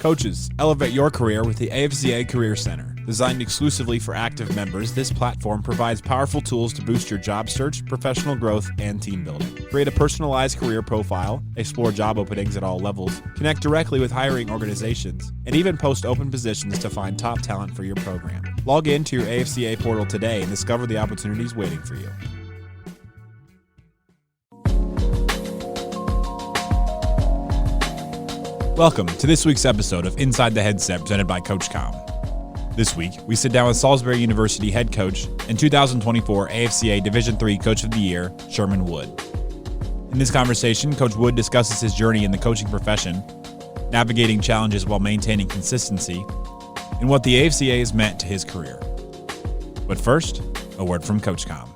Coaches, elevate your career with the AFCA Career Center. Designed exclusively for active members, this platform provides powerful tools to boost your job search, professional growth, and team building. Create a personalized career profile, explore job openings at all levels, connect directly with hiring organizations, and even post open positions to find top talent for your program. Log in to your AFCA portal today and discover the opportunities waiting for you. Welcome to this week's episode of Inside the Headset presented by CoachComm. This week, we sit down with Salisbury University Head Coach and 2024 AFCA Division III Coach of the Year, Sherman Wood. In this conversation, Coach Wood discusses his journey in the coaching profession, navigating challenges while maintaining consistency, and what the AFCA has meant to his career. But first, a word from CoachComm.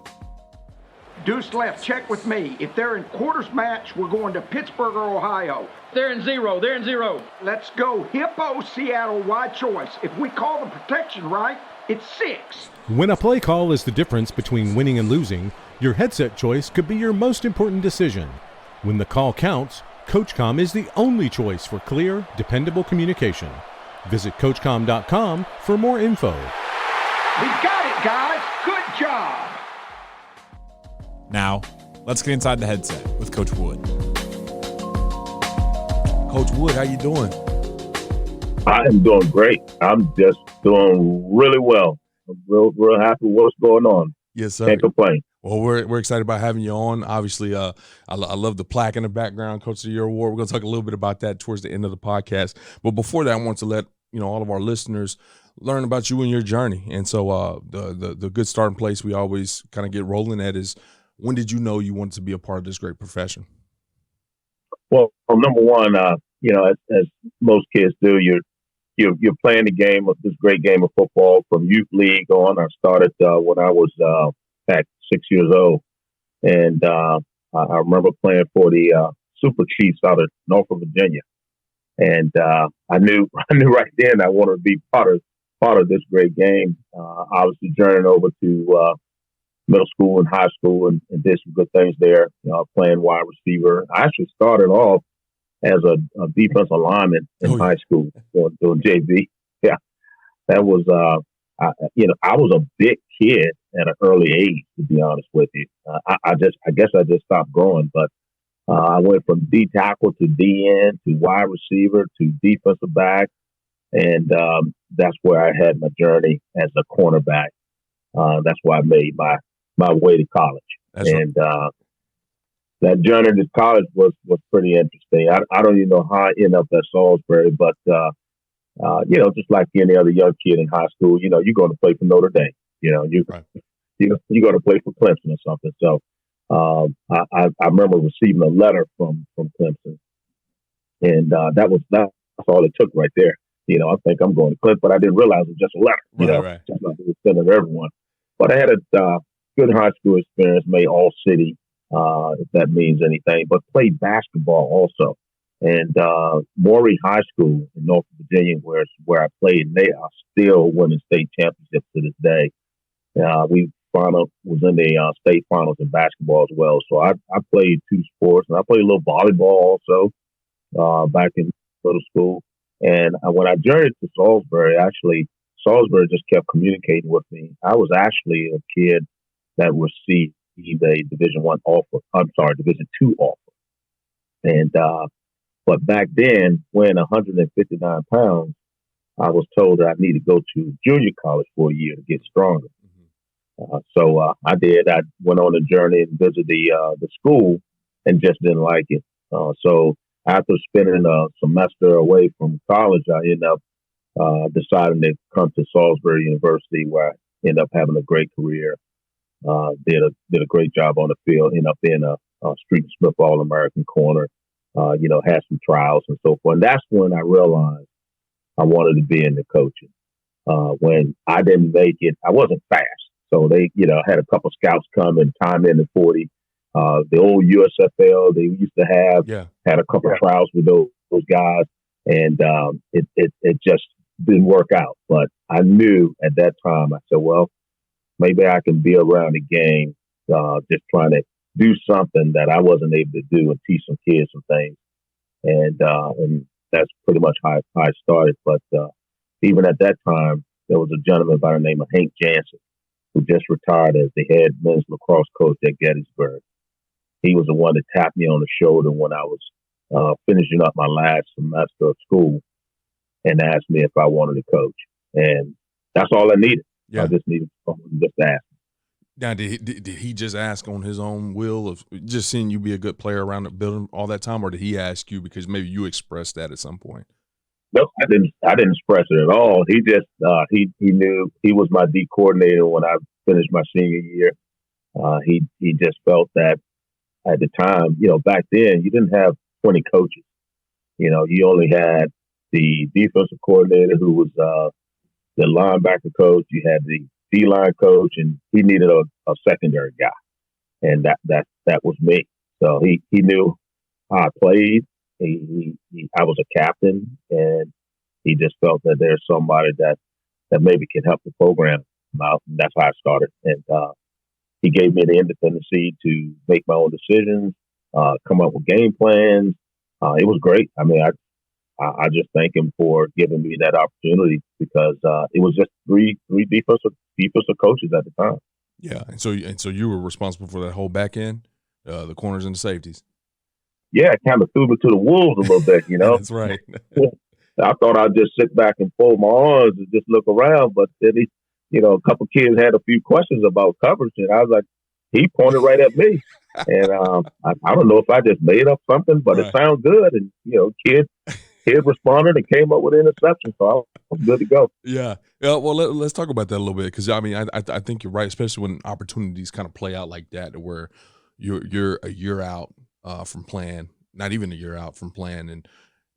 Deuce left, check with me. If they're in quarters match, we're going to Pittsburgh or Ohio. They're in zero. Let's go Hippo, Seattle, wide choice. If we call the protection right, it's 6. When a play call is the difference between winning and losing, your headset choice could be your most important decision. When the call counts, CoachComm is the only choice for clear, dependable communication. Visit CoachComm.com for more info. We got it, guys. Good job. Now, let's get inside the headset with Coach Wood. Coach Wood, how you doing? I am doing great. I'm just doing really well. I'm real happy with what's going on. Yes, sir. Can't complain. Well, we're excited about having you on. Obviously, I love the plaque in the background, Coach of the Year award. We're going to talk a little bit about that towards the end of the podcast. But before that, I want to let all of our listeners learn about you and your journey. And so the good starting place we always kind of get rolling at is, when did you know you wanted to be a part of this great profession? Well, number one, as most kids do, you're playing the game of this great game of football from youth league on. I started when I was at 6 years old, and I remember playing for the Super Chiefs out of Norfolk, Virginia, and I knew right then I wanted to be part of this great game. Obviously, journeying over to middle school and high school and did some good things there, playing wide receiver. I actually started off as a defensive lineman in high school doing JV. Yeah, that was, I was a big kid at an early age, to be honest with you. I guess I just stopped growing, but I went from D tackle to DN to wide receiver to defensive back. And that's where I had my journey as a cornerback. That's why I made my way to college. That's and right. That journey to college was pretty interesting. I don't even know how I ended up at Salisbury, but just like any other young kid in high school, you're going to play for Notre Dame. You're going to play for Clemson or something. So I remember receiving a letter from Clemson, and that's all it took right there. I think I'm going to Clemson, but I didn't realize it was just a letter. Right. Just like it was sent to everyone. But I had a good high school experience, made all city, if that means anything, but played basketball also. And Maury High School in Norfolk, Virginia, where I played, and they are still winning state championships to this day. We was in the state finals in basketball as well. So I played 2 sports, and I played a little volleyball also back in middle school. And when I journeyed to Salisbury, Salisbury just kept communicating with me. I was actually a kid that received a Division II offer. And but back then, weighing 159 pounds, I was told that I needed to go to junior college for a year to get stronger. So I did. I went on a journey and visited the school and just didn't like it. So after spending a semester away from college, I ended up deciding to come to Salisbury University, where I ended up having a great career. Did a great job on the field. Ended up being a Street Smith All-American corner. Had some trials and so forth. And that's when I realized I wanted to be in the coaching. When I didn't make it, I wasn't fast. So they, had a couple scouts come and time in the 40. The old USFL they used to have had a couple of trials with those guys, and it just didn't work out. But I knew at that time, I said, well, maybe I can be around the game, just trying to do something that I wasn't able to do and teach some kids some things. And that's pretty much how I started. But even at that time, there was a gentleman by the name of Hank Jansen who just retired as the head men's lacrosse coach at Gettysburg. He was the one that tapped me on the shoulder when I was finishing up my last semester of school and asked me if I wanted to coach. And that's all I needed. Yeah. I just needed someone just to ask. Now, did he just ask on his own will of just seeing you be a good player around the building all that time, or did he ask you because maybe you expressed that at some point? No, I didn't express it at all. He just he knew he was my D coordinator when I finished my senior year. He just felt that at the time, back then you didn't have 20 coaches. You only had the defensive coordinator who was the linebacker coach. You had the D-line coach, and he needed a secondary guy, and that was me. So he knew how I played. I was a captain, and he just felt that there's somebody that maybe can help the program out, and that's how I started. And he gave me the independency to make my own decisions, come up with game plans. It was great. I mean, I just thank him for giving me that opportunity because it was just three defensive coaches at the time. Yeah, and so you were responsible for that whole back end, the corners and the safeties. Yeah, it kind of threw me to the wolves a little bit, That's right. I thought I'd just sit back and fold my arms and just look around, but then a couple kids had a few questions about coverage, and I was like, he pointed right at me, and I don't know if I just made up something, but It sounded good, and kid responded and came up with an interception, so I was good to go. Yeah. Well, let's talk about that a little bit because I mean I think you're right, especially when opportunities kind of play out like that, where you're a year out from playing, not even a year out from playing,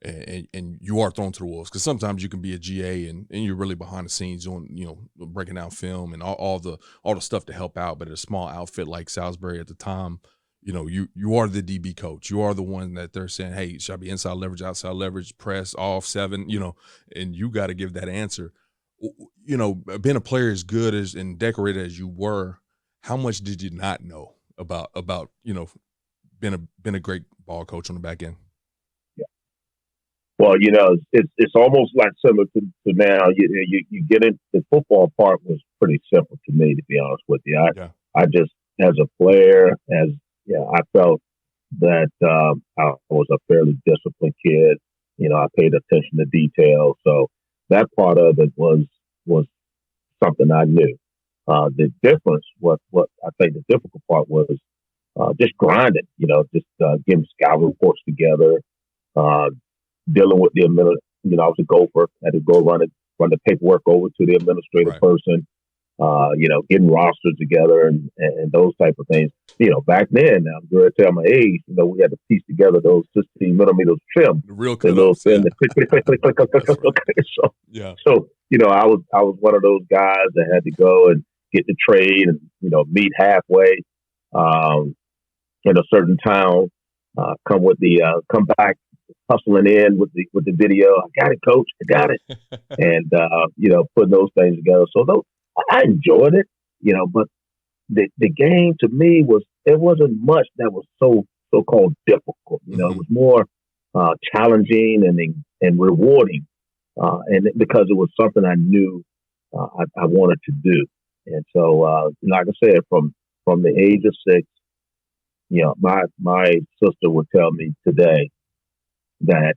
and you are thrown to the wolves because sometimes you can be a GA and you're really behind the scenes doing breaking down film and all the stuff to help out, but at a small outfit like Salisbury at the time. You are the DB coach. You are the one that they're saying, hey, should I be inside leverage, outside leverage, press, off, 7, and you got to give that answer. Being a player as good as and decorated as you were, how much did you not know about being a great ball coach on the back end? Yeah. Well, it's almost like similar to now. You get in, the football part was pretty simple to me, to be honest with you. I just, as a player, I felt that I was a fairly disciplined kid. I paid attention to detail. So that part of it was something I knew. The difference, what I think the difficult part was just grinding, just getting scout reports together, dealing with the I was a gopher, had to go run the paperwork over to the administrative person. Getting rosters together and those type of things. Back then, I'm going to tell my age, we had to piece together those 16 millimeters trim. The real cut-ups. Yeah. So, I was one of those guys that had to go and get the trade and, meet halfway in a certain town, come back hustling in with the video. I got it, coach. I got it. And, putting those things together. So I enjoyed it, but the game to me there wasn't much that was so-called difficult. It was more challenging and rewarding, and because it was something I knew I wanted to do. And so, like I said, from the age of 6, my sister would tell me today that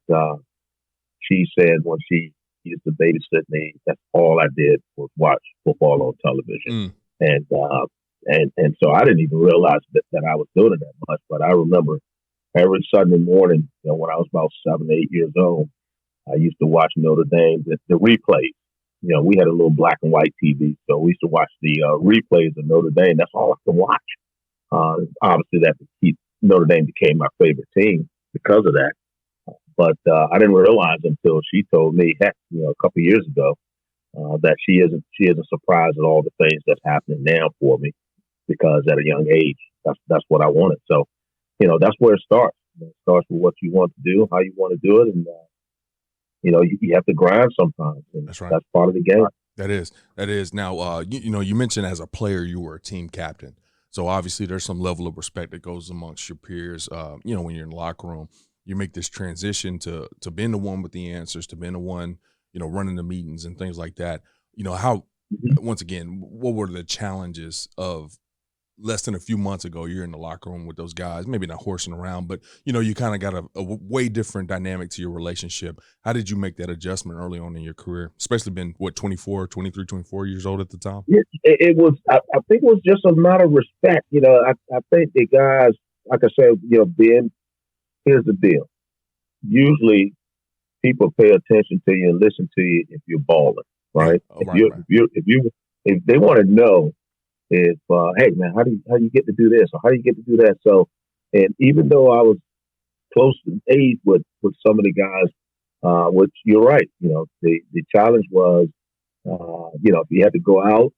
she said when she used to babysit me, that's all I did was watch football on television. And so I didn't even realize that I was doing it that much. But I remember every Sunday morning, when I was about 7, 8 years old, I used to watch Notre Dame, the replays. We had a little black and white TV, so we used to watch the replays of Notre Dame. That's all I could watch. Obviously, Notre Dame became my favorite team because of that. But I didn't realize until she told me, a couple of years ago, that she isn't surprised at all the things that's happening now for me, because at a young age, that's what I wanted. So, that's where it starts. It starts with what you want to do, how you want to do it, and you have to grind sometimes. And that's right. That's part of the game. That is. Now, you mentioned as a player you were a team captain, so obviously there's some level of respect that goes amongst your peers. When you're in the locker room. you make this transition to being the one with the answers, to being the one, running the meetings and things like that. How, once again, what were the challenges of less than a few months ago, you're in the locker room with those guys, maybe not horsing around, but, you kind of got a way different dynamic to your relationship. How did you make that adjustment early on in your career, especially being, 24 years old at the time? Yeah, it was, I think it was just a matter of respect. I think the guys, like I said, Ben, here's the deal. Usually people pay attention to you and listen to you if you're balling, right? If they want to know, hey man, how do you get to do this or how do you get to do that? So, and even though I was close in age with some of the guys, which you're right, the challenge was, if you had to go out,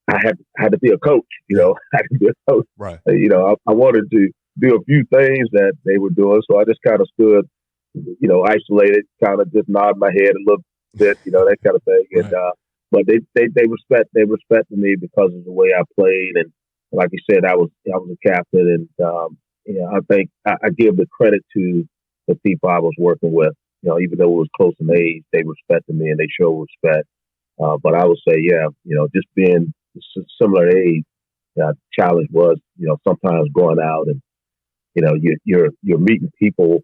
I had to be a coach. I had to be a coach. Right. I wanted to do a few things that they were doing, so I just kind of stood, isolated, kind of just nod my head a little bit, that kind of thing, and. Right. But they respected me because of the way I played, and like you said, I was a captain, and I think I give the credit to the people I was working with. Even though it was close in age, they respected me and they showed respect. But I would say, just being similar age, the challenge was, sometimes going out and you're meeting people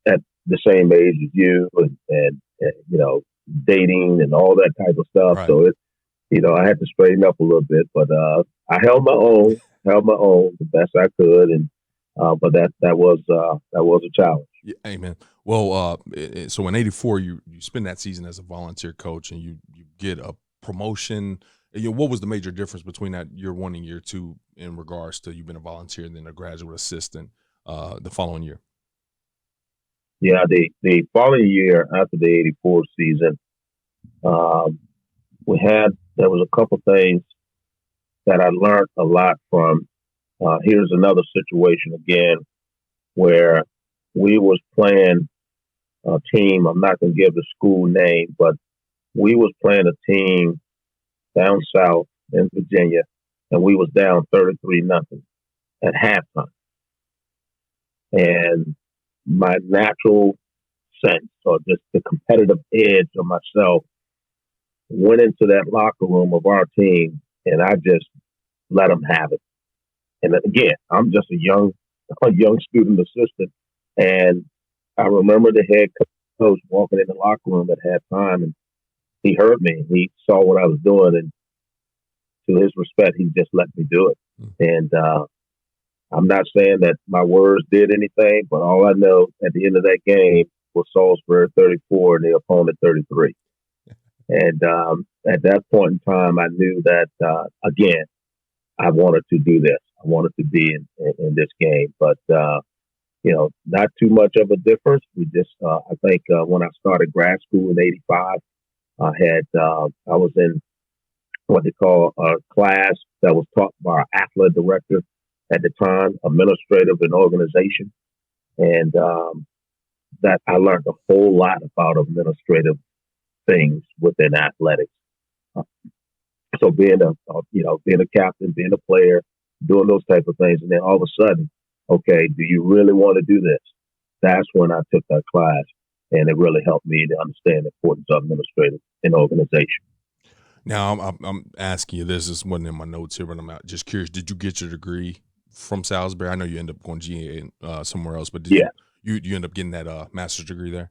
at the same age as you, and dating and all that type of stuff. Right. So I had to straighten up a little bit, but I held my own the best I could, and but that was a challenge. Yeah, amen. Well, so in '84, you spend that season as a volunteer coach, and you get a promotion. What was the major difference between that year 1 and year 2 in regards to you've been a volunteer and then a graduate assistant the following year? Yeah, the following year after the '84 season, there was a couple things that I learned a lot from. Here's another situation again where we was playing a team. I'm not going to give the school name, but we was playing a team down south in Virginia, and we was down 33-0 at halftime. And my natural sense, or just the competitive edge of myself, went into that locker room of our team, and I just let them have it. And again, I'm just a young student assistant, and I remember the head coach walking in the locker room at halftime, and he heard me. He saw what I was doing, and to his respect, he just let me do it. And I'm not saying that my words did anything, but all I know at the end of that game was Salisbury 34 and the opponent 33. And at that point in time, I knew that, again, I wanted to do this. I wanted to be in this game. But, not too much of a difference. We just, I think when I started grad school in '85, I was in what they call a class that was taught by our AFCA director at the time, administrative and organization. And that I learned a whole lot about administrative things within athletics. So being a captain, being a player, doing those type of things, and then all of a sudden, okay, do you really want to do this? That's when I took that class, and it really helped me to understand the importance of administrative and organization. Now, I'm asking you this. This wasn't in my notes here, but I'm just curious. Did you get your degree from Salisbury? I know you ended up going GA somewhere else, but did you end up getting that master's degree there?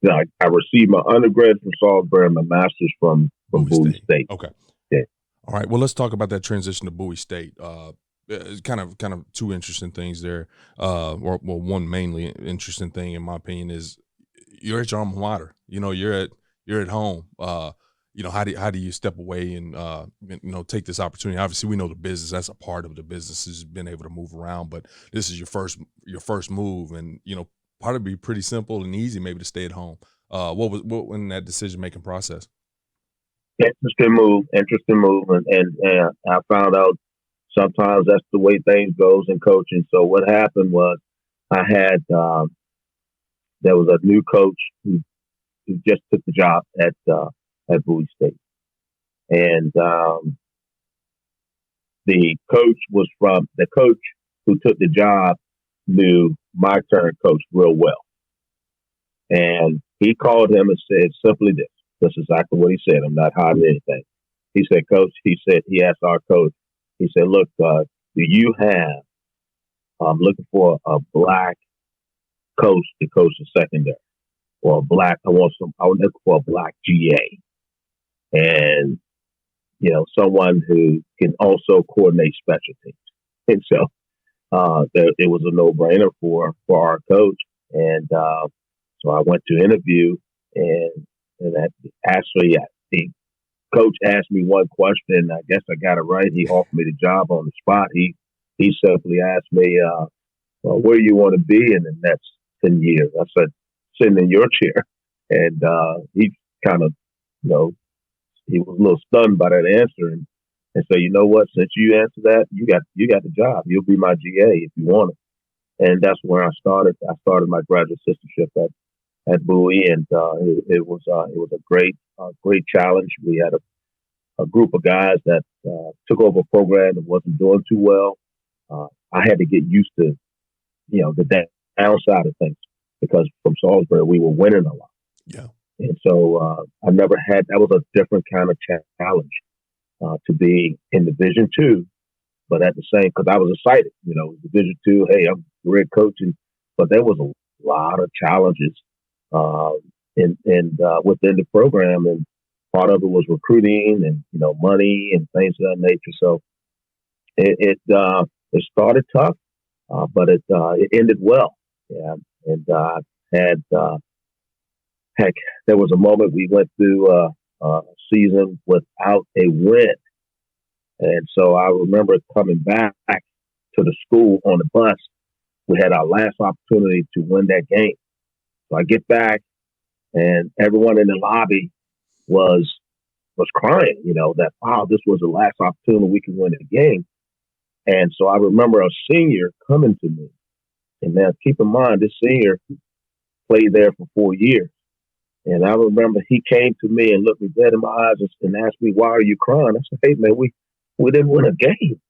Yeah, I received my undergrad from Salisbury and my master's from Bowie State. Okay. Yeah. All right. Well, let's talk about that transition to Bowie State. Kind of two interesting things there. One mainly interesting thing in my opinion is you're at your alma mater. You're at home. How do you step away and take this opportunity? Obviously, we know the business. That's a part of the business is being able to move around. But this is your first move, and part of it be pretty simple and easy, maybe to stay at home. What in that decision making process? Interesting move, and I found out sometimes that's the way things goes in coaching. So what happened was I had there was a new coach who just took the job at Bowie State, and the coach who took the job knew my current coach real well. And he called him and said simply this. This is exactly what he said. I'm not hiding anything. He said, Coach, he asked our coach, he said, look, do you have, I'm looking for a black coach to coach the secondary, or I was looking for a black GA. And, someone who can also coordinate special teams. And so it was a no-brainer for our coach. And so I went to interview, and that actually the coach asked me one question. I guess I got it right. He offered me the job on the spot. He simply asked me, where you want to be in the next 10 years? I said, sitting in your chair. And he kind of, he was a little stunned by that answer. And so, you know what? Since you answered that, you got the job. You'll be my GA if you want it. And that's where I started. I started my graduate assistantship at Bowie, and it was a great challenge. We had a group of guys that took over a program that wasn't doing too well. I had to get used to, the downside of things, because from Salisbury we were winning a lot. Yeah. And so I never had. That was a different kind of challenge to be in Division II, but at the same, because I was excited, Division II. Hey, I'm great coaching, but there was a lot of challenges within the program, and part of it was recruiting and money and things of that nature. So it started tough, but it ended well. Yeah, and there was a moment we went through a season without a win, and so I remember coming back to the school on the bus. We had our last opportunity to win that game. So I get back, and everyone in the lobby was crying, that, wow, this was the last opportunity we can win the game. And so I remember a senior coming to me. And now keep in mind, this senior played there for 4 years. And I remember he came to me and looked me dead in my eyes and asked me, why are you crying? I said, hey, man, we didn't win a game.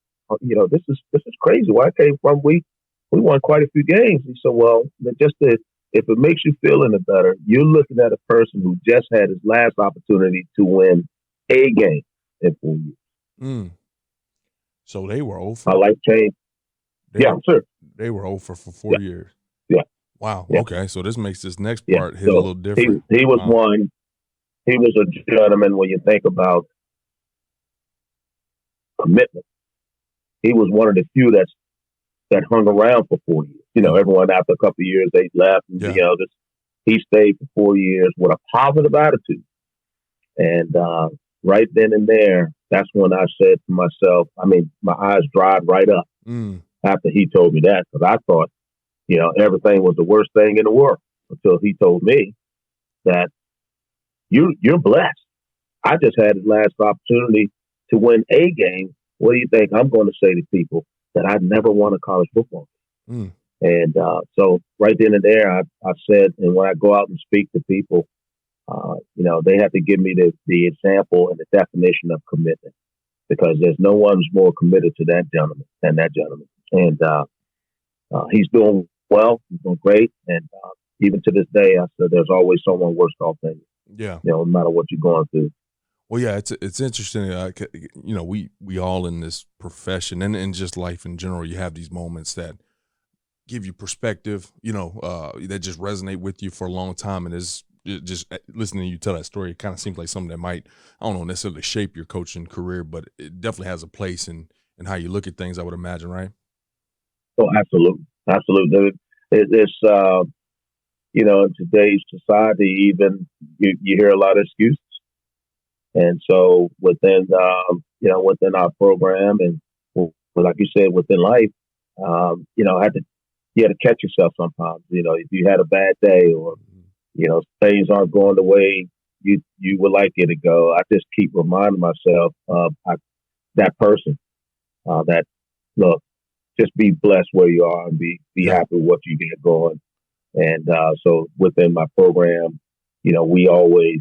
This is crazy. Where I came from, we won quite a few games. He said, well, if it makes you feel any better, you're looking at a person who just had his last opportunity to win a game in 4 years. Mm. So they were over. My life changed. Sir. They were over for 4 years. Yeah. Wow. Yeah. Okay. So this makes this next part hit a little different. He was one. He was a gentleman when you think about commitment. He was one of the few that hung around for 4 years. Everyone after a couple of years, they left. And, he stayed for 4 years with a positive attitude. And right then and there, that's when I said to myself, my eyes dried right up after he told me that, because I thought, everything was the worst thing in the world until he told me that you're blessed. I just had the last opportunity to win a game. What do you think I'm going to say to people that I'd never won a college football game? And so right then and there, I said, and when I go out and speak to people, they have to give me the example and the definition of commitment, because there's no one who's more committed to that gentleman than that gentleman. And he's doing well. He's doing great. And even to this day, I said, there's always someone worse off than you. Yeah. No matter what you're going through. Well, yeah, it's interesting. We all in this profession and just life in general, you have these moments that give you perspective, that just resonate with you for a long time. And it's just listening to you tell that story, it kind of seems like something that might, I don't know, necessarily shape your coaching career, but it definitely has a place in how you look at things, I would imagine, right? Oh, absolutely. Absolutely. It's in today's society, even you hear a lot of excuses. And so within our program and like you said, within life, you had to catch yourself sometimes. If you had a bad day or, things aren't going the way you would like it to go, I just keep reminding myself of that person that, look, just be blessed where you are and be happy with what you get going. And so within my program, we always,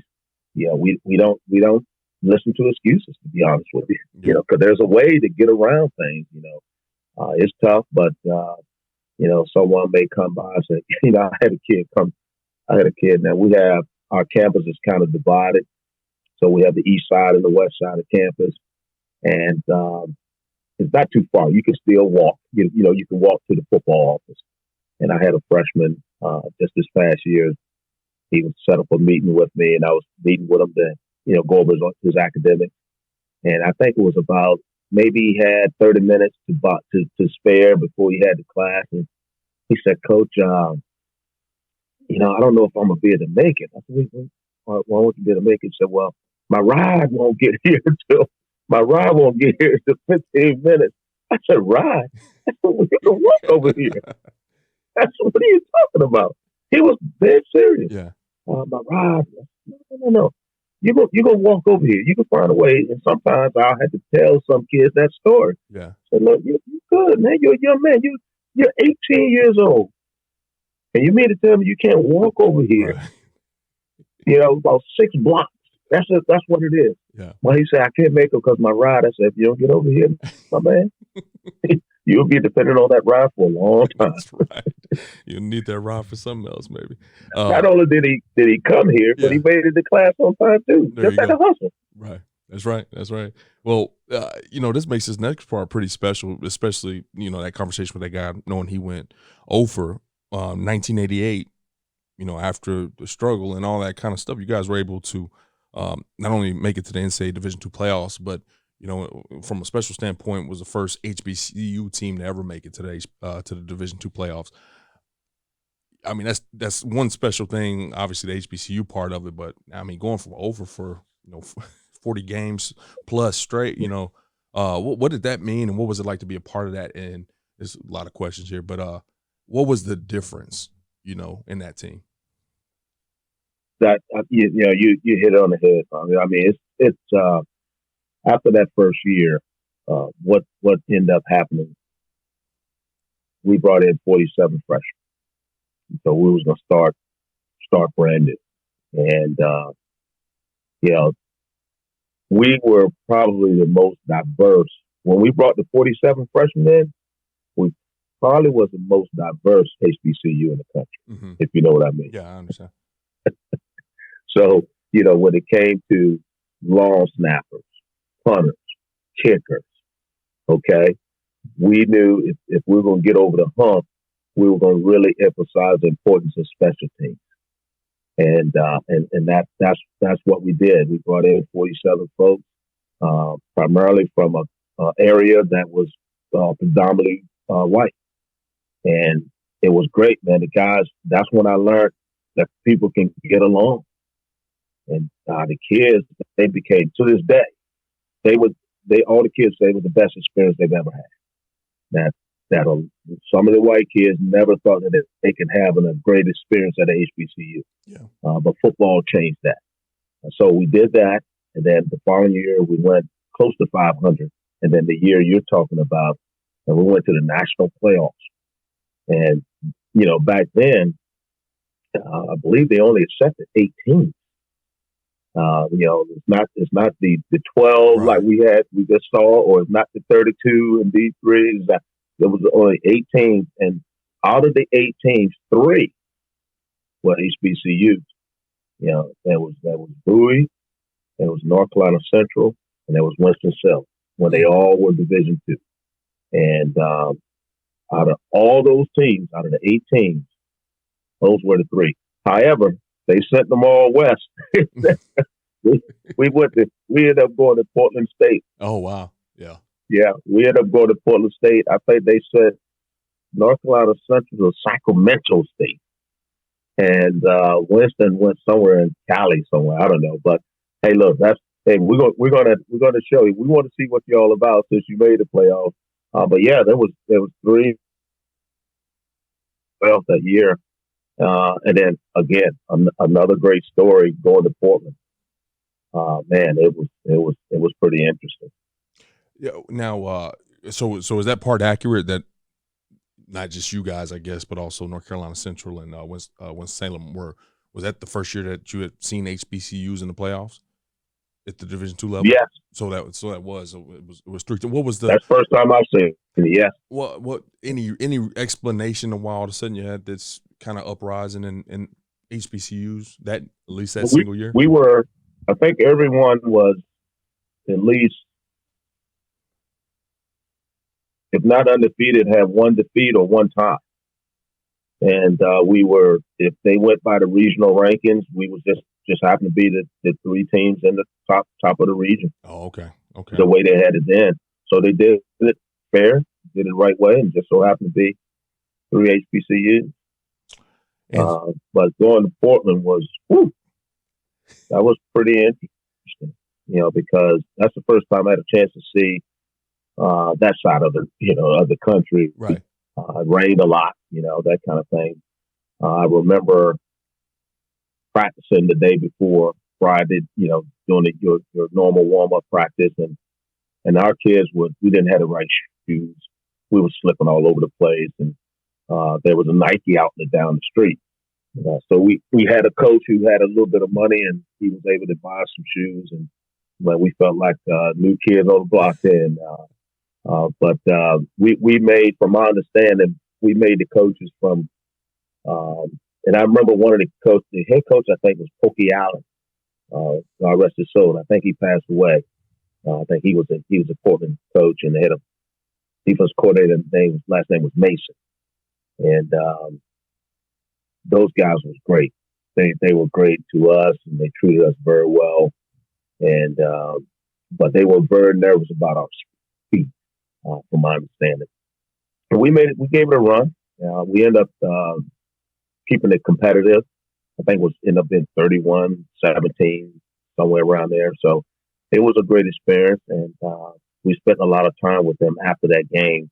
we don't listen to excuses, to be honest with you, because there's a way to get around things. It's tough, but someone may come by and say, I had a kid. Now we have, our campus is kind of divided. So we have the east side and the west side of campus. And it's not too far. You can still walk. You can walk to the football office. And I had a freshman just this past year. He was set up a meeting with me, and I was meeting with him to, go over his academics. And I think it was about, maybe he had 30 minutes to spare before he had the class. And he said, Coach, I don't know if I'm going to be able to make it. I said, why won't you be able to make it? He said, well, my ride won't get here until 15 minutes. I said, ride? I said, well, you can walk over here. I said, what are you talking about? He was dead serious. Yeah. My ride? No. You're going to walk over here. You can find a way. And sometimes I'll have to tell some kids that story. Yeah. So, look, you're good, man. You're a young man. You're 18 years old. And you mean to tell me you can't walk over here? Right. About 6 blocks. That's what it is. Yeah. Well, he said, I can't make it because my ride. I said, if you don't get over here, my man, you'll be dependent on that ride for a long time. That's right. You'll need that ride for something else, maybe. Not only did he come here, but he made it to class on time too. Just like a hustle. Right. That's right. That's right. Well, this makes this next part pretty special, especially, that conversation with that guy, knowing he went over 1988, after the struggle and all that kind of stuff. You guys were able to not only make it to the NCAA Division II playoffs, but from a special standpoint, was the first HBCU team to ever make it to the Division II playoffs. I mean, that's one special thing. Obviously, the HBCU part of it, but I mean, going from over for 40 games plus straight. What did that mean, and what was it like to be a part of that? And there's a lot of questions here, but what was the difference, in that team? That you hit it on the head. I mean, it's after that first year, what ended up happening? We brought in 47 freshmen, so we was gonna start brand new, and we were probably the most diverse when we brought the 47 freshmen in. We probably was the most diverse HBCU in the country, if you know what I mean. Yeah, I understand. So, when it came to long snappers, punters, kickers, okay, we knew if we were going to get over the hump, we were going to really emphasize the importance of special teams. And that's what we did. We brought in 47 folks, primarily from an area that was predominantly white. And it was great, man. The guys, that's when I learned that people can get along. And the kids, they became, to this day, all the kids say it was the best experience they've ever had. That some of the white kids never thought that they could have a great experience at a HBCU. Yeah. But football changed that. So we did that, and then the following year we went close to 500. And then the year you're talking about, and we went to the national playoffs. And back then, I believe they only accepted 18. It's not the 12 right. Like we just saw, or it's not the 32 and D3. There was only 18, and out of the 18, 3 were HBCUs. There was Bowie, there was North Carolina Central, and there was Winston-Salem, when they all were Division II. And out of all those teams, out of the 18, those were the 3. However, they sent them all west. we ended up going to Portland State. Oh, wow. Yeah. Yeah, we ended up going to Portland State. I think they said North Carolina Central or Sacramento State. And Winston went somewhere in Cali somewhere. I don't know. But hey, look, we're gonna show you. We want to see what you're all about since you made the playoffs. But yeah, there was 3 playoffs that year. And then again, another great story going to Portland. Man, it was pretty interesting. Yeah. Now, so is that part accurate that not just you guys, I guess, but also North Carolina Central and Winston-Salem was that the first year that you had seen HBCUs in the playoffs at the Division II level? Yes. So that was 3. What was the? That's the first time I've seen. Yes. What any explanation of why all of a sudden you had this kind of uprising in HBCUs at least that single year? We were, I think everyone was at least, if not undefeated, have one defeat or one tie. And we were, if they went by the regional rankings, we was just happened to be the three teams in the top of the region. Oh, okay. The way they had it then. So they did it fair, did it the right way, and just so happened to be three HBCUs. But going to Portland was, that was pretty interesting, because that's the first time I had a chance to see that side of the country. Right. It rained a lot, that kind of thing. I remember practicing the day before Friday, doing your normal warm-up practice, and our kids we didn't have the right shoes. We were slipping all over the place, and there was a Nike outlet down the street. So we had a coach who had a little bit of money, and he was able to buy some shoes, and we felt like new kids on the block then. But we made, from my understanding, we made the coaches from, and I remember one of the head coach, I think was Pokey Allen. God rest his soul. I think he passed away. I think he was a Portland coach, and they had a defense coordinator. Last name was Mason, and those guys was great. They were great to us, and they treated us very well. And but they were very nervous about our speed, from my understanding. And we gave it a run. We ended up keeping it competitive. I think it ended up being 31-17, somewhere around there. So it was a great experience, and we spent a lot of time with them after that game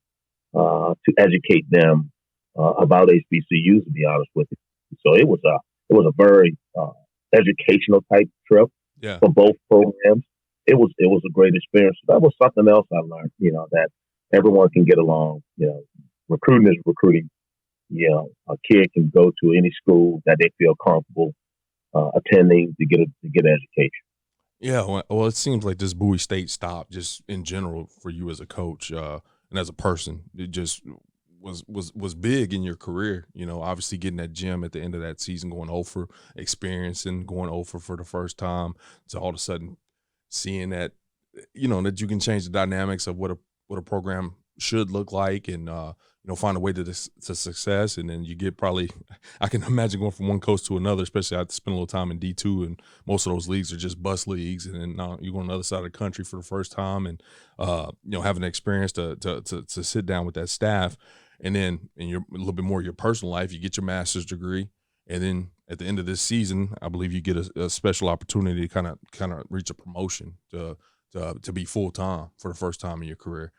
to educate them about HBCUs, to be honest with you. So it was a very educational type trip for both programs. It was a great experience. That was something else I learned, that everyone can get along. Recruiting is recruiting. A kid can go to any school that they feel comfortable attending to get an education. Yeah, well, it seems like this Bowie State stop, just in general, for you as a coach and as a person, it just was big in your career. Obviously getting that gym at the end of that season, going over, experiencing going over for the first time, to all of a sudden seeing that, that you can change the dynamics of what a program should look like, and find a way to success. And then you get I can imagine going from one coach to another, especially I spent a little time in D2, and most of those leagues are just bus leagues. And then you go on the other side of the country for the first time, and having the experience to sit down with that staff. And then in a little bit more of your personal life, you get your master's degree, and then at the end of this season, I believe you get a special opportunity to kind of reach a promotion to be full time for the first time in your career.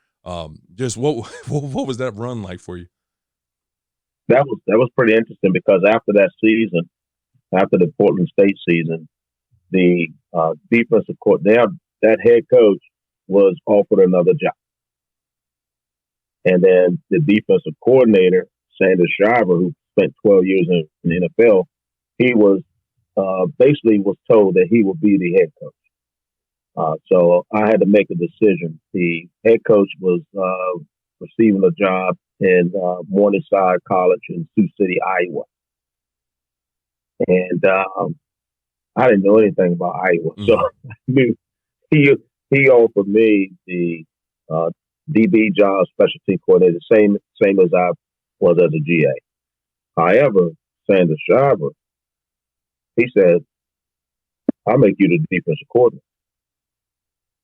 Just what was that run like for you? That was pretty interesting, because after that season, after the Portland State season, the defensive that head coach was offered another job. And then the defensive coordinator, Sanders Shiver, who spent 12 years in the NFL, he was basically was told that he would be the head coach. So I had to make a decision. The head coach was receiving a job in Morningside College in Sioux City, Iowa. And I didn't know anything about Iowa. So I knew he offered me the DB job, special team coordinator, same as I was as a GA. However, Sanders Shiver, he said, I'll make you the defensive coordinator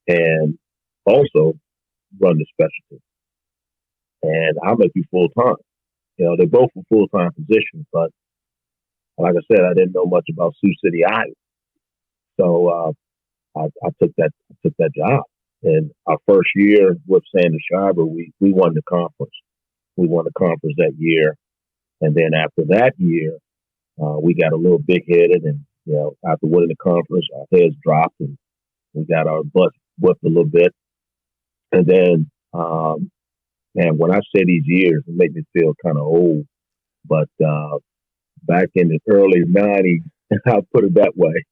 and also run the special team. And I'll make you full-time. They both were full-time positions, but like I said, I didn't know much about Sioux City, Iowa. So I took that job. And our first year with Sanders Shiver, we won the conference. We won the conference that year. And then after that year, we got a little big-headed, and, after winning the conference, our heads dropped, and we got our butts whipped a little bit. And then, man, when I say these years, it made me feel kind of old. But back in the early 90s, I'll put it that way,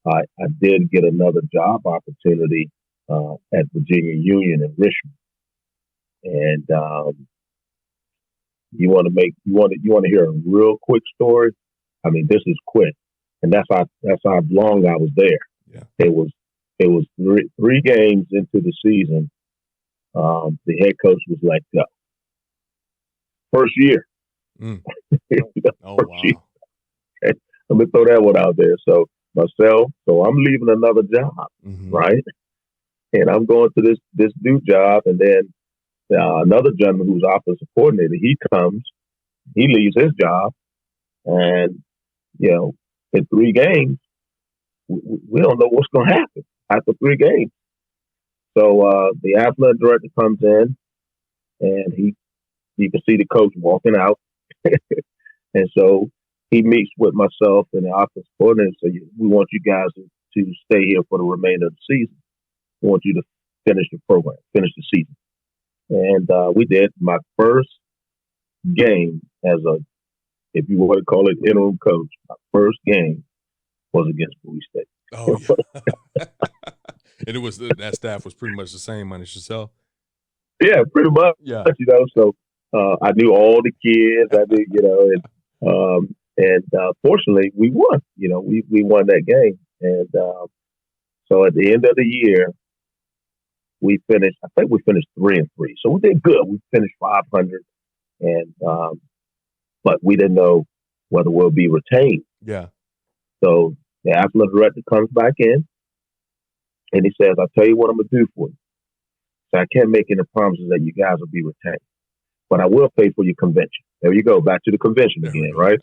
I did get another job opportunity at Virginia Union in Richmond. And you want to hear a real quick story? I mean, this is quick, and that's how long I was there. Yeah. It was three games into the season. The head coach was let go. First year. Mm. Oh, First wow. year. Okay. Let me throw that one out there. So I'm leaving another job, right? And I'm going to this new job, and then another gentleman who's offensive coordinator, he comes, he leaves his job, and in 3 games, we don't know what's going to happen after 3 games. So the athletic director comes in, and you can see the coach walking out, and so he meets with myself and the offensive coordinator. So we want you guys to stay here for the remainder of the season. We want you to finish the program, finish the season. And we did. My first game as if you want to call it interim coach, my first game was against Bowie State. Oh, yeah. And it was that staff was pretty much the same minus yourself. Yeah, pretty much. Yeah. So I knew all the kids. I knew, and fortunately we won. We won that game. And so at the end of the year, we finished 3-3. So we did good. We finished 500, and but we didn't know whether we'll be retained. Yeah. So the athletic director comes back in, and he says, "I'll tell you what I'm gonna do for you. So I can't make any promises that you guys will be retained, but I will pay for your convention." There you go, back to the convention again, right?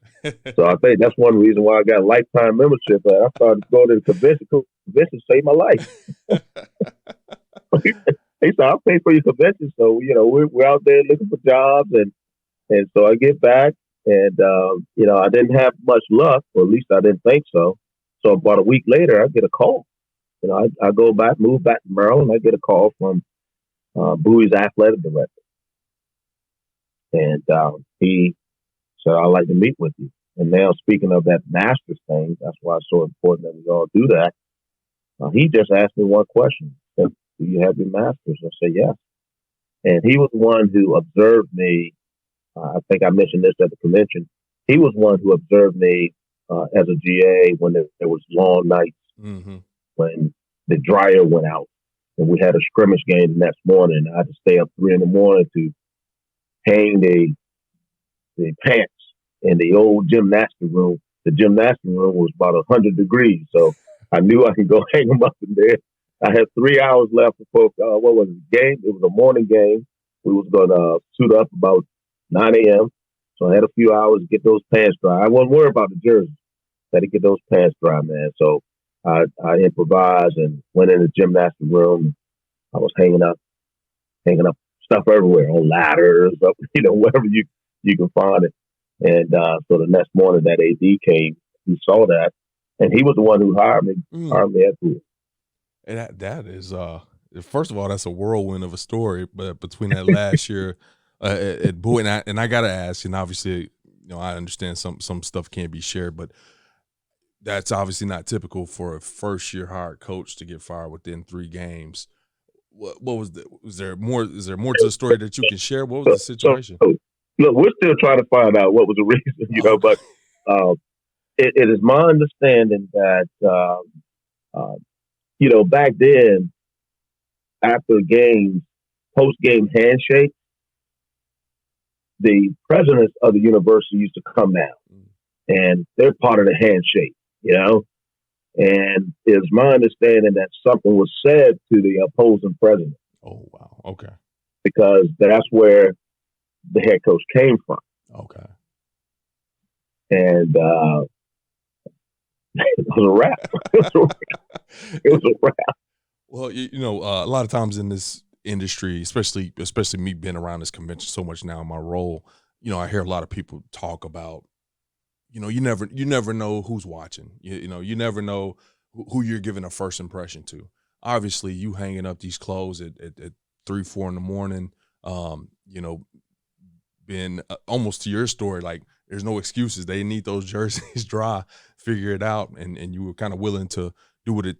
So I think that's one reason why I got a lifetime membership. I started going to the convention. Convention saved my life. He said, "I'll pay for your convention." So we're out there looking for jobs, and so I get back, and I didn't have much luck, or at least I didn't think so. So about a week later, I get a call. I go back, move back to Maryland. I get a call from Bowie's athletic director. And he said, "I'd like to meet with you." And now, speaking of that master's thing, that's why it's so important that we all do that. He just asked me one question. He said, "Do you have your master's?" I said, "Yes." And he was the one who observed me. I think I mentioned this at the convention. He was one who observed me as a GA when there was long nights, when the dryer went out, and we had a scrimmage game the next morning. I had to stay up 3 a.m. to hang the pants in the old gymnastic room. The gymnastic room was about 100 degrees, so I knew I could go hang them up in there. I had 3 hours left before what was the game? It was a morning game. We was going to suit up about 9 a.m. So I had a few hours to get those pants dry. I wasn't worried about the jersey. I had to get those pants dry, man. So I improvised and went in the gymnastic room. I was hanging up stuff everywhere, on ladders, up, wherever you can find it. And so the next morning, that AD came. He saw that, and he was the one who hired me at Bowie. And that is, first of all, that's a whirlwind of a story. But between that last year at Bowie, and I gotta ask, and obviously, I understand some stuff can't be shared, but that's obviously not typical for a first-year hired coach to get fired within 3 games. What was was there more? Is there more to the story that you can share? What was the situation? So, look, we're still trying to find out what was the reason, but it is my understanding that back then, after games, post-game handshake, the presidents of the university used to come down, and they're part of the handshake, And it's my understanding that something was said to the opposing president. Oh, wow. Okay. Because that's where the head coach came from. Okay. And it was a wrap. It was a wrap. Well, a lot of times in this industry, especially me being around this convention so much now in my role, I hear a lot of people talk about, you never know who's watching. You never know who you're giving a first impression to. Obviously, you hanging up these clothes at 3, 4 in the morning, being almost to your story, like there's no excuses. They need those jerseys dry, figure it out, and you were kind of willing to do what it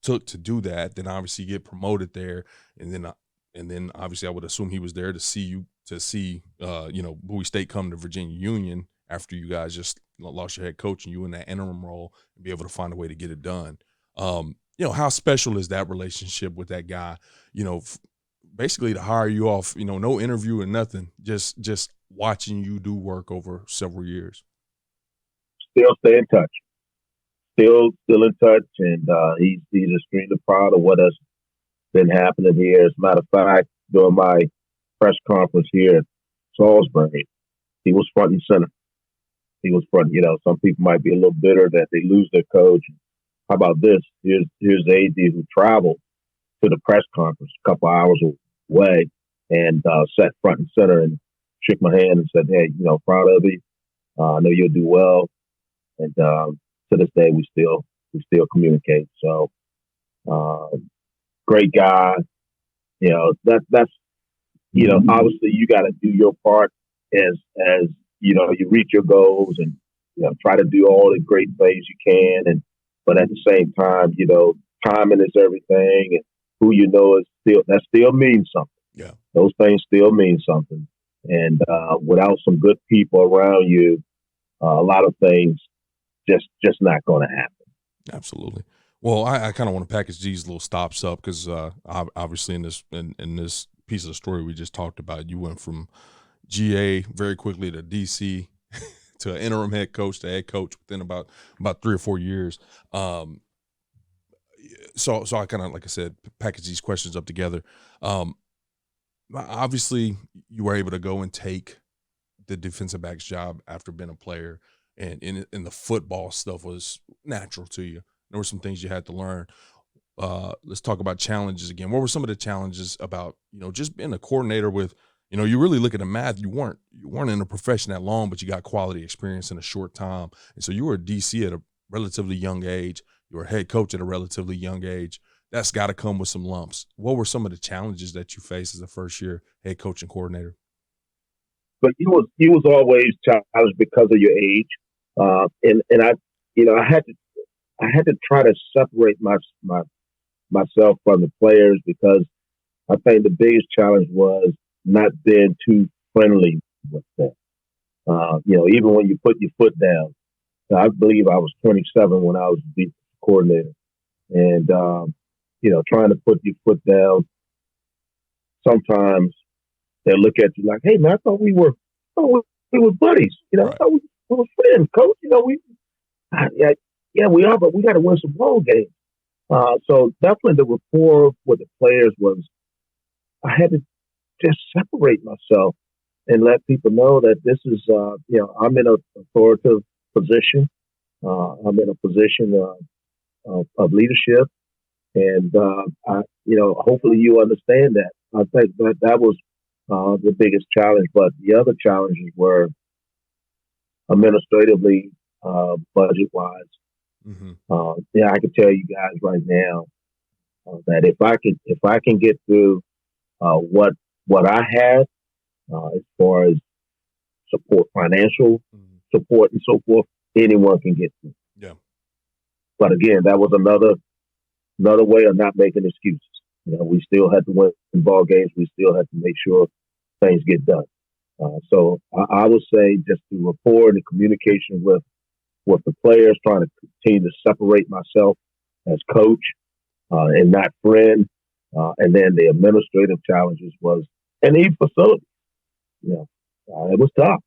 took to do that. Then obviously you get promoted there, and then and then obviously I would assume he was there to see Bowie State come to Virginia Union after you guys just lost your head coach and you in that interim role and be able to find a way to get it done. How special is that relationship with that guy? Basically to hire you off, no interview and nothing, just watching you do work over several years. Still stay in touch. Still in touch, and he's extremely proud of what has been happening here. As a matter of fact, during my press conference here at Salisbury, he was front and center. He was front. Some people might be a little bitter that they lose their coach. How about this? Here's AD who traveled to the press conference a couple hours away and sat front and center and shook my hand and said, "Hey, proud of you. I know you'll do well." And to this day, we still communicate. So, great guy. That's obviously you got to do your part as you reach your goals and try to do all the great things you can. But at the same time, timing is everything, and who that still means something. Yeah, those things still mean something. And without some good people around you, a lot of things just not going to happen. Absolutely. Well, I kind of want to package these little stops up because obviously in this piece of the story we just talked about, you went from GA very quickly to DC to an interim head coach to head coach within about 3 or 4 years. So I kind of, like I said, package these questions up together. Obviously, you were able to go and take the defensive back's job after being a player, and in the football stuff was natural to you. There were some things you had to learn. Let's talk about challenges again. What were some of the challenges about, just being a coordinator with, you really look at the math, you weren't in the profession that long, but you got quality experience in a short time. And so you were a DC at a relatively young age. You were a head coach at a relatively young age. That's got to come with some lumps. What were some of the challenges that you faced as a first-year head coach and coordinator? But you was always challenged because of your age, and I had to try to separate myself from the players because I think the biggest challenge was not being too friendly with them. Even when you put your foot down, I believe I was 27 when I was the coordinator, and trying to put your foot down. Sometimes they look at you like, "Hey man, I thought we were buddies. Right. I thought we were friends, coach. We are, but we got to win some ball games." So definitely the rapport with the players was, I had to just separate myself and let people know that this is, I'm in an authoritative position. I'm in a position of leadership, and hopefully you understand that. I think that was the biggest challenge, but the other challenges were administratively, budget-wise. Mm-hmm. I can tell you guys right now that if I can get through what I had as far as support, financial support, and so forth, anyone can get through. Yeah. But again, that was another way of not making excuses. We still had to win ball games. We still had to make sure things get done. So I would say just the rapport and the communication with the players, trying to continue to separate myself as coach and not friend. And then the administrative challenges and even facilities. It was tough.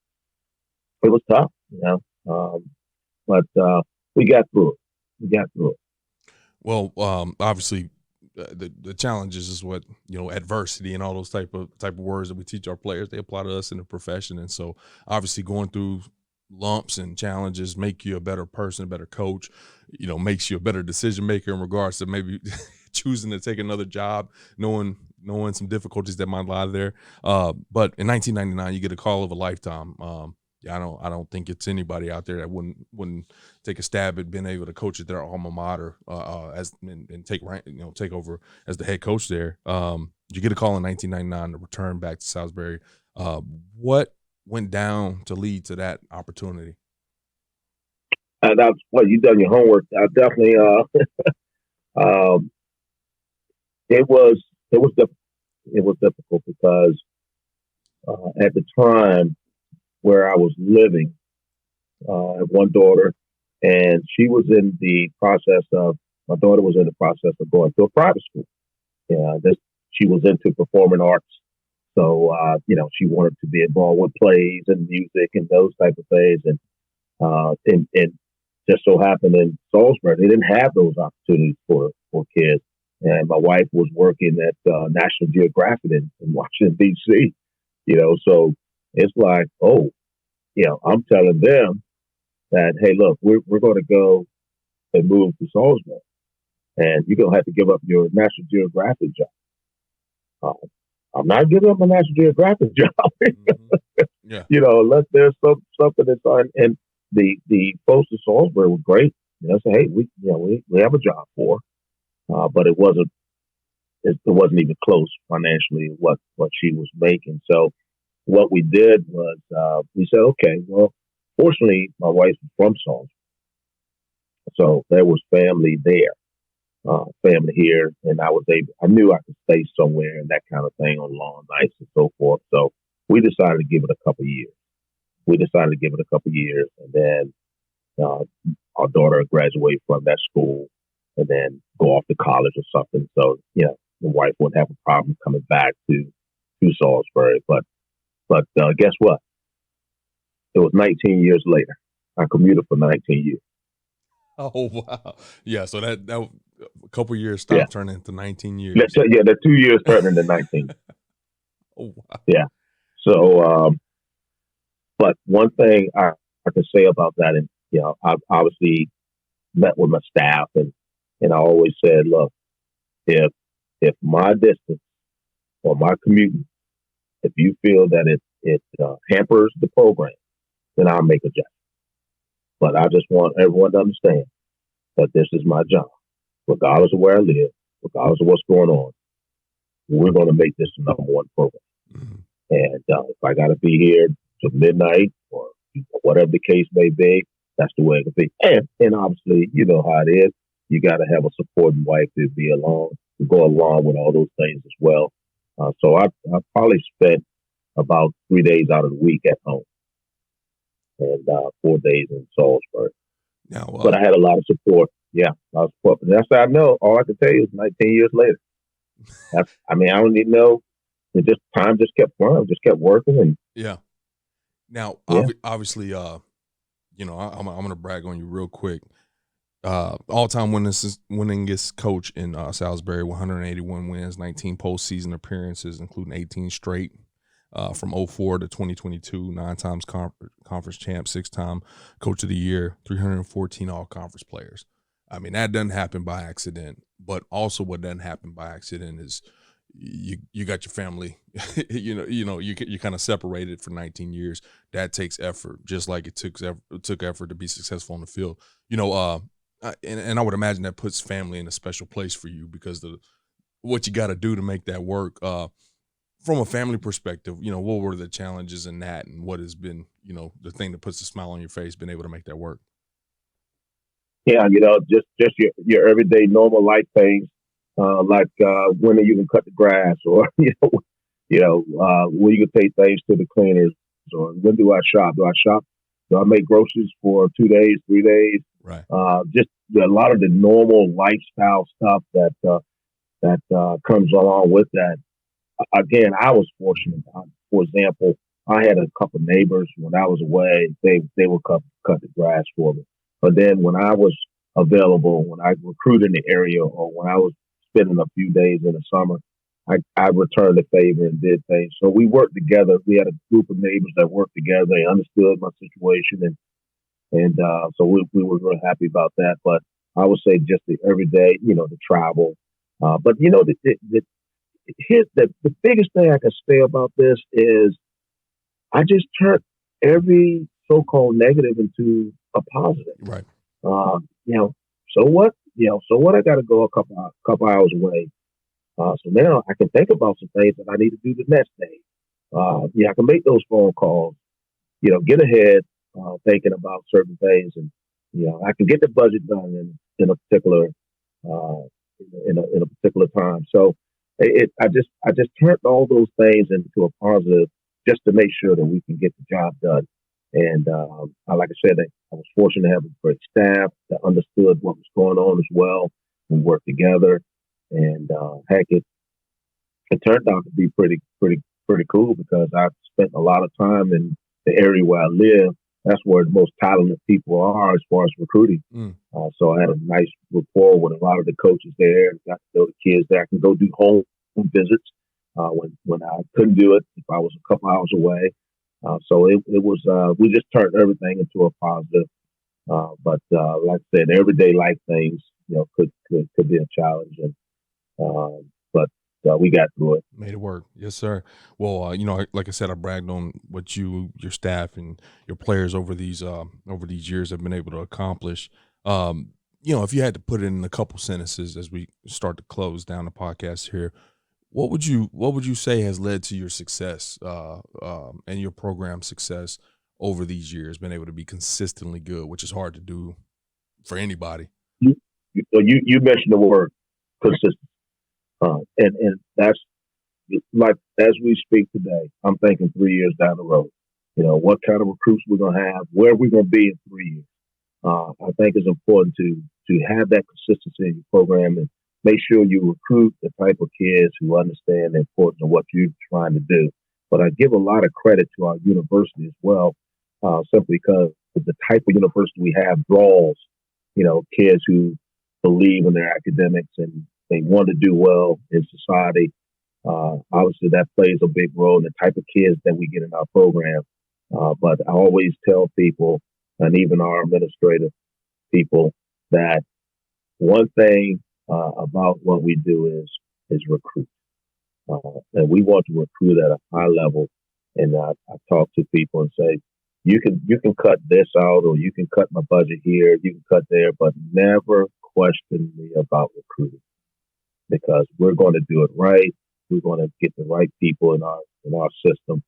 It was tough, but we got through it. Well, obviously, the challenges is what adversity and all those type of words that we teach our players, they apply to us in the profession. And so obviously going through lumps and challenges make you a better person, a better coach, makes you a better decision maker in regards to maybe choosing to take another job, knowing some difficulties that might lie there. But in 1999, you get a call of a lifetime. I don't think it's anybody out there that wouldn't take a stab at being able to coach at their alma mater and take over as the head coach there. You get a call in 1999 to return back to Salisbury. What went down to lead to that opportunity? That's what you done your homework. I definitely. It was difficult. it was difficult because at the time where I was living, I had one daughter, and she was in the process of, my daughter was in the process of going to a private school. She was into performing arts. So, she wanted to be involved with plays and music and those type of things. And just so happened in Salisbury, they didn't have those opportunities for kids. And my wife was working at National Geographic in Washington, D.C., so it's like, I'm telling them that, hey, look, we're going to go and move to Salisbury, and you're going to have to give up your National Geographic job. I'm not giving up my National Geographic job, Yeah. Unless there's something that's on. And the folks in Salisbury were great. Say, hey, we have a job for her. But it wasn't even close financially what she was making. So what we did was we said, okay, well, fortunately, my wife's from Salisbury, so there was family there, family here, and I knew I could stay somewhere and that kind of thing on long nights and so forth. So we decided to give it a couple of years. And then our daughter graduated from that school and then go off to college or something. So, the wife wouldn't have a problem coming back to Salisbury. But guess what? It was 19 years later. I commuted for 19 years. Oh, wow. Yeah, so that a couple years stopped turning into 19 years. The 2 years turned into 19. Oh, wow. Yeah. So, but one thing I can say about that, and, I've obviously met with my staff, and I always said, look, if my distance or my commuting, if you feel that it hampers the program, then I'll make a adjustment. But I just want everyone to understand that this is my job. Regardless of where I live, regardless of what's going on, we're going to make this the number one program. Mm-hmm. And if I got to be here till midnight or whatever the case may be, that's the way it could be. And obviously, you know how it is. You got to have a supporting wife to go along with all those things as well. So I probably spent about 3 days out of the week at home and 4 days in Salisbury. Now, but I had a lot of support. Yeah, a lot of support. And that's what I know. All I can tell you is 19 years later. I don't even know. Time just kept flying, just kept working. And yeah. Now, obviously, I'm going to brag on you real quick. All-time winningest coach in Salisbury, 181 wins, 19 postseason appearances, including 18 straight from 04 to 2022, 9 times conference champ, 6-time coach of the year, 314 all-conference players. I mean, that doesn't happen by accident, but also what doesn't happen by accident is you got your family, you're kind of separated for 19 years. That takes effort, just like it took effort to be successful on the field. And I would imagine that puts family in a special place for you because what you got to do to make that work. From a family perspective, what were the challenges in that, and what has been, the thing that puts a smile on your face, been able to make that work? Yeah, just your everyday normal life things, like when you can cut the grass, or when you can take things to the cleaners, or when do I shop? Do I make groceries for 2 days, 3 days? Right. Just a lot of the normal lifestyle stuff that comes along with that. Again, I was fortunate. For example, I had a couple of neighbors when I was away. They would cut the grass for me. But then when I was available, when I recruited in the area, or when I was spending a few days in the summer, I returned the favor and did things. So we worked together. We had a group of neighbors that worked together. They understood my situation, and so we were real happy about that. But I would say just the everyday, the travel. But here's the biggest thing I can say about this is I just turned every so-called negative into a positive. Right. So what? So what? I got to go a couple hours away. So now I can think about some things that I need to do the next day. I can make those phone calls. Get ahead, thinking about certain things, and I can get the budget done in a particular in a particular time. So I just turned all those things into a positive just to make sure that we can get the job done. And like I said, I was fortunate to have a great staff that understood what was going on as well. We worked together, and heck, it turned out to be pretty cool because I spent a lot of time in the area where I live. That's where the most talented people are as far as recruiting. So I had a nice rapport with a lot of the coaches there. Got to know the kids there. I can go do home visits when I couldn't do it if I was a couple hours away. So it was we just turned everything into a positive. But like I said, everyday life things could be a challenge, but we got through it. Made it work. Yes, sir. Well, like I said, I bragged on what your staff and your players over these years have been able to accomplish. If you had to put it in a couple sentences as we start to close down the podcast here, what would you say has led to your success and your program success over these years, been able to be consistently good, which is hard to do for anybody? You mentioned the word consistent. And that's like, as we speak today, I'm thinking 3 years down the road, what kind of recruits we're going to have, where we're going to be in 3 years. I think it's important to have that consistency in your program and make sure you recruit the type of kids who understand the importance of what you're trying to do. But I give a lot of credit to our university as well, simply because the type of university we have draws, kids who believe in their academics and they want to do well in society. Obviously, that plays a big role in the type of kids that we get in our program. But I always tell people, and even our administrative people, that one thing about what we do is recruit. And we want to recruit at a high level. And I talk to people and say, you can cut this out, or you can cut my budget here, you can cut there, but never question me about recruiting, because we're going to do it right. We're going to get the right people in our system.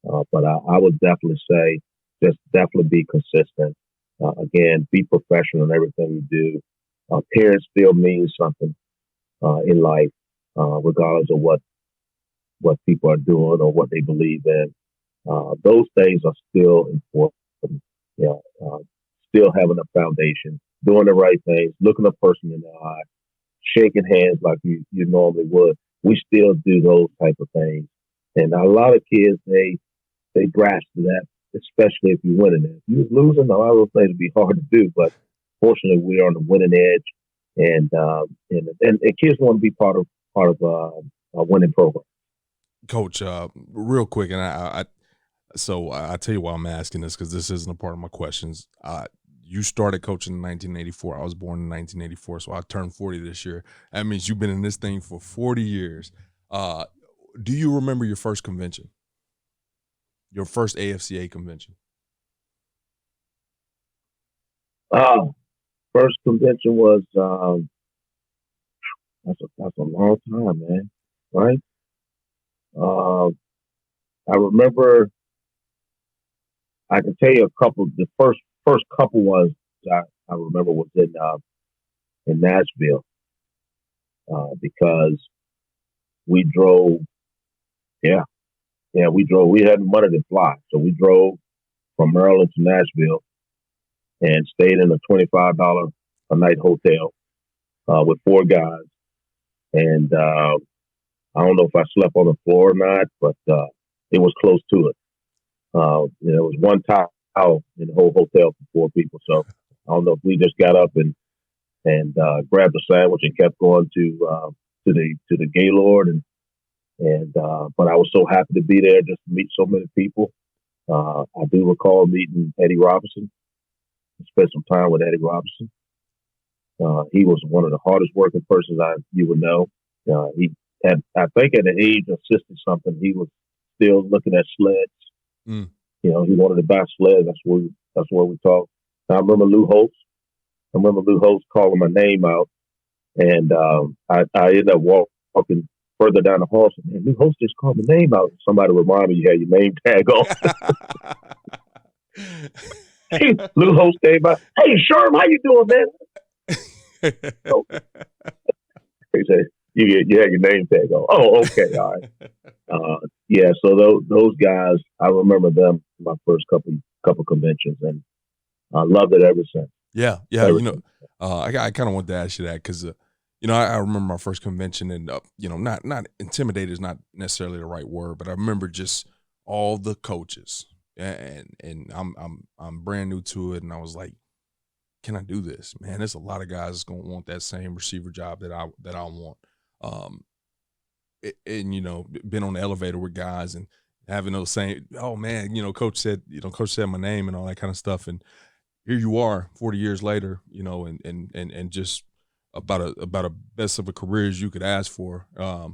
But I would definitely say, just definitely be consistent. Again, be professional in everything you do. Parents still mean something in life, regardless of what people are doing or what they believe in. Those things are still important. Still having a foundation, doing the right things, looking a person in the eye, shaking hands like you normally would. We still do those type of things. And a lot of kids, they grasp that, especially if you're winning. If you're losing, a lot of those things would be hard to do. But fortunately, we're on the winning edge, and kids want to be part of a winning program. Coach, real quick, and I tell you why I'm asking this, because this isn't a part of my questions. You started coaching in 1984. I was born in 1984, so I turned 40 this year. That means you've been in this thing for 40 years. Do you remember your first convention? Your first AFCA convention? First convention was that's a long time, man. Right? I remember. I can tell you a couple. The first couple ones I remember was in Nashville, because we drove. We drove. We had money to fly, so we drove from Maryland to Nashville and stayed in a $25 a night hotel with 4 guys. And I don't know if I slept on the floor or not, but it was close to it. There was one towel in the whole hotel for 4 people. So I don't know if we just got up and grabbed a sandwich and kept going to the Gaylord, but I was so happy to be there just to meet so many people. I do recall meeting Eddie Robinson. I spent some time with Eddie Robinson. He was one of the hardest working persons you would know. He had, I think, at the age of 60-something, he was still looking at sleds. He wanted to buy sleds. That's where we talked. I remember Lou Holtz. Calling my name out, and I ended up walking further down the hall. So, man, Lou Holtz just called my name out. Somebody reminded me you had your name tag on. Hey, Lou Holtz came by. Hey, Sherm, how you doing, man? So, he said, you had your name tag on. Oh, okay, all right. Yeah, so those guys, I remember them my first couple conventions, and I loved it ever since. Yeah. Ever You know, since. I kind of want to ask you that because, I remember my first convention, and not intimidated is not necessarily the right word, but I remember just all the coaches, and I'm brand new to it, and I was like, can I do this, man? There's a lot of guys that's gonna want that same receiver job that I want. Been on the elevator with guys and having those same, oh man, coach said my name and all that kind of stuff, and here you are 40 years later, and just about a best of a career as you could ask for.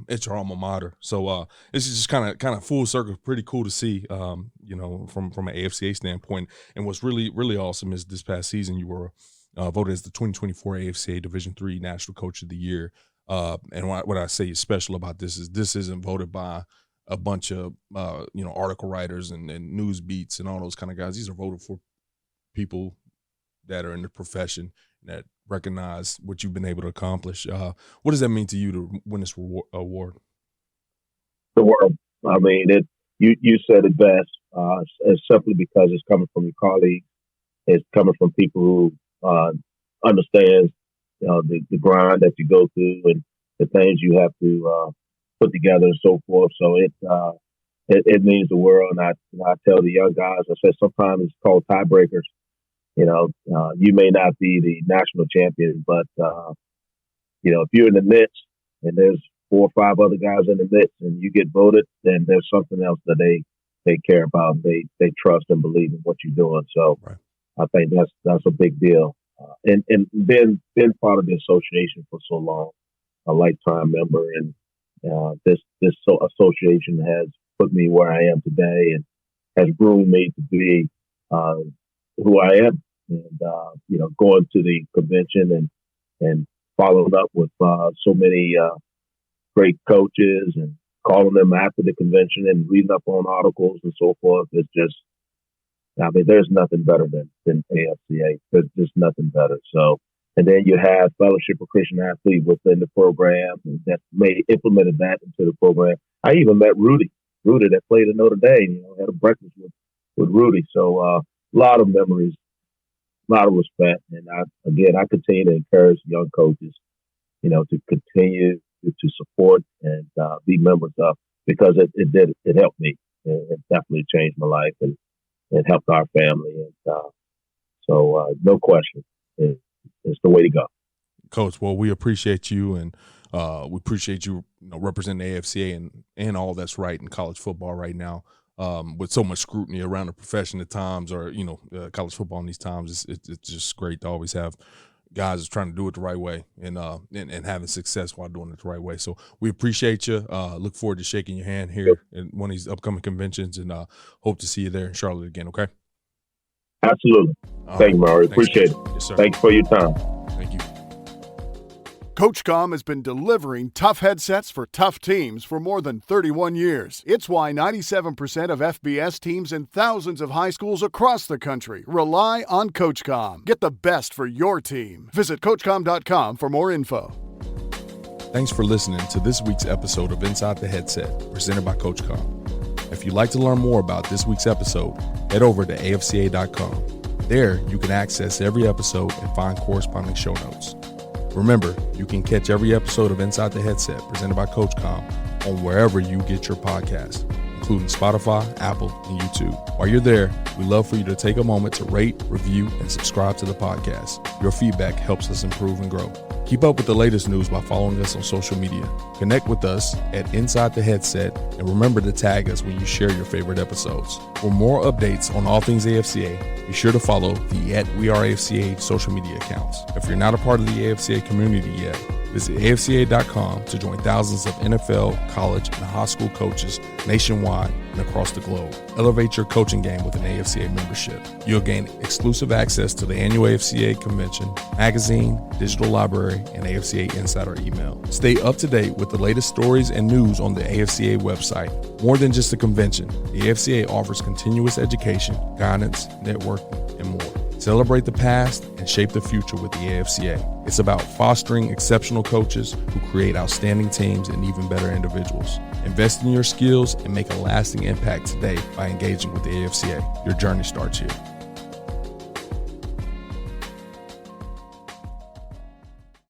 It's your alma mater. So this is just kind of full circle, pretty cool to see, from an AFCA standpoint. And what's really, really awesome is this past season you were voted as the 2024 AFCA Division III National Coach of the Year. And what I say is special about this isn't voted by a bunch of, article writers and news beats and all those kind of guys. These are voted for people that are in the profession that recognize what you've been able to accomplish. What does that mean to you to win this award? The world. I mean, you said it best. It's simply because it's coming from your colleagues. It's coming from people who understands the grind that you go through and the things you have to put together and so forth. So it means the world. And I tell the young guys, I said sometimes it's called tiebreakers. You may not be the national champion, but if you're in the midst and there's 4 or 5 other guys in the midst and you get voted, then there's something else that they care about. They trust and believe in what you're doing. So right. I think that's a big deal. And been part of the association for so long, a lifetime member, and this association has put me where I am today and has groomed me to be who I am. And going to the convention and following up with so many great coaches and calling them after the convention and reading up on articles and so forth. It's just, there's nothing better than AFCA. There's just nothing better. So, and then you have Fellowship of Christian Athlete within the program that implemented that into the program. I even met Rudy that played at Notre Dame. Had a breakfast with Rudy. So a lot of memories, a lot of respect, and I continue to encourage young coaches, to continue to support and be members of, because it helped me. It definitely changed my life and it helped our family, and so no question, it's the way to go. Coach, well, we appreciate you, and we appreciate you, representing the AFCA and all that's right in college football right now. With so much scrutiny around the profession at times, or college football in these times, it's just great to always have guys trying to do it the right way and having success while doing it the right way. So we appreciate you. Look forward to shaking your hand here at one of these upcoming conventions, and hope to see you there in Charlotte again. Okay. Absolutely. Thank you, Mario. Appreciate it. Yes, sir. Thanks for your time. Thank you. CoachComm has been delivering tough headsets for tough teams for more than 31 years. It's why 97% of FBS teams and thousands of high schools across the country rely on CoachComm. Get the best for your team. Visit CoachComm.com for more info. Thanks for listening to this week's episode of Inside the Headset, presented by CoachComm. If you'd like to learn more about this week's episode, head over to AFCA.com. There, you can access every episode and find corresponding show notes. Remember, you can catch every episode of Inside the Headset presented by CoachComm on wherever you get your podcasts, including Spotify, Apple, and YouTube. While you're there, we'd love for you to take a moment to rate, review, and subscribe to the podcast. Your feedback helps us improve and grow. Keep up with the latest news by following us on social media. Connect with us at Inside the Headset, and remember to tag us when you share your favorite episodes. For more updates on all things AFCA, be sure to follow the @WeAreAFCA social media accounts. If you're not a part of the AFCA community yet, visit AFCA.com to join thousands of NFL, college, and high school coaches nationwide and across the globe. Elevate your coaching game with an AFCA membership. You'll gain exclusive access to the annual AFCA convention, magazine, digital library, and AFCA Insider email. Stay up to date with the latest stories and news on the AFCA website. More than just a convention, the AFCA offers continuous education, guidance, networking, and more. Celebrate the past and shape the future with the AFCA. It's about fostering exceptional coaches who create outstanding teams and even better individuals. Invest in your skills and make a lasting impact today by engaging with the AFCA. Your journey starts here.